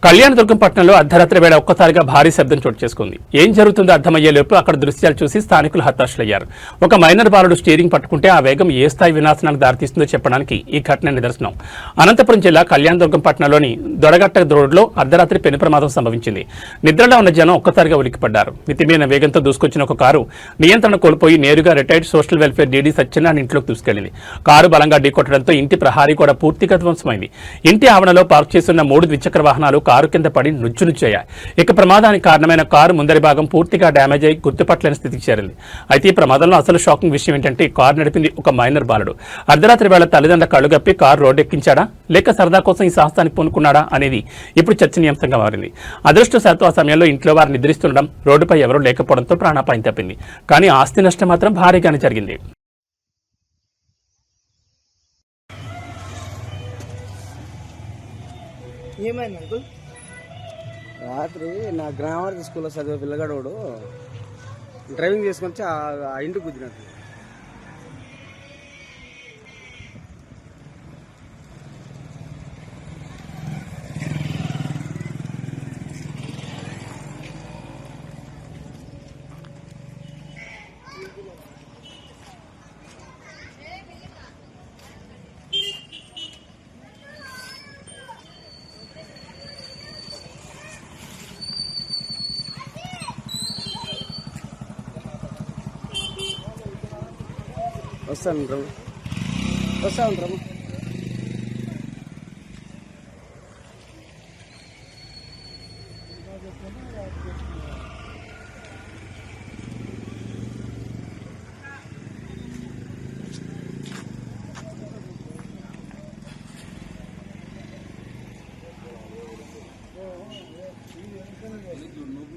కళ్యాణదుర్గం పట్టణంలో అర్ధరాత్రి వేళ ఒక్కసారిగా భారీ శబ్దం చోటు చేసుకుంది. ఏం జరుగుతుందో అర్థమయ్యేలోపు అక్కడ దృశ్యాలు చూసి స్థానికులు హతాశులయ్యారు. ఒక మైనర్ బాలుడు స్టీరింగ్ పట్టుకుంటే ఆ వేగం ఏ స్థాయి వినాశనానికి దారితీస్తుందో చెప్పడానికి ఈ ఘటన నిదర్శనం. అనంతపురం జిల్లా కళ్యాణదుర్గం పట్టణంలోని దొరగట్ట రోడ్లో అర్ధరాత్రి పెను ప్రమాదం సంభవించింది. నిద్రలో ఉన్న జనం ఒక్కసారిగా ఉలిక్కిపడ్డారు. మితిమీరిన వేగంతో దూసుకొచ్చిన ఒక కారు నియంత్రణ కోల్పోయి నేరుగా retired social welfare DD Satyanarayana ఇంట్లోకి దూసుకెళ్లింది. కారు బలంగా ఢీకొట్టడంతో ఇంటి ప్రహారీ కూడా పూర్తిగా ధ్వంసమైంది. ఇంటి ఆవరణలో పార్క్ చేస్తున్న 3 ద్విచక్ర వాహనాలు కారు కింద పడి నుచ్చునుచ్చాయి. ఇక ప్రమాదానికి కారణమైన కారు ముందరి భాగం పూర్తిగా డ్యామేజ్ అయి గుర్తుపట్టలేని స్థితికి చేరింది. అయితే ఈ ప్రమాదంలో అసలు షాకింగ్ విషయం ఏంటంటే కారు నడిపింది ఒక మైనర్ బాలుడు. అర్ధరాత్రి వేళ తల్లిదండ్రుల కళ్ళు గప్పి కారు రోడ్డు ఎక్కించాడా లేక సరదా కోసం ఈ సాహసానికి పూనుకున్నాడా అనేది ఇప్పుడు చర్చనీయాంశంగా మారింది. అదృష్టశాత్తు ఆ సమయంలో ఇంట్లో వారు నిద్రిస్తుండడం, రోడ్డుపై ఎవరూ లేకపోవడంతో ప్రాణాపాయం తప్పింది. కానీ ఆస్తి నష్టం మాత్రం భారీగానే జరిగింది. ఏమైంది అంకుల్? రాత్రి నా గ్రామానికి స్కూల్లో చదివే పిల్లగాడోడు డ్రైవింగ్ చేసుకొని వచ్చి ఆ ఇంటికి కుదిరినట్టు. వస్తా ఉంటాము. నువ్వు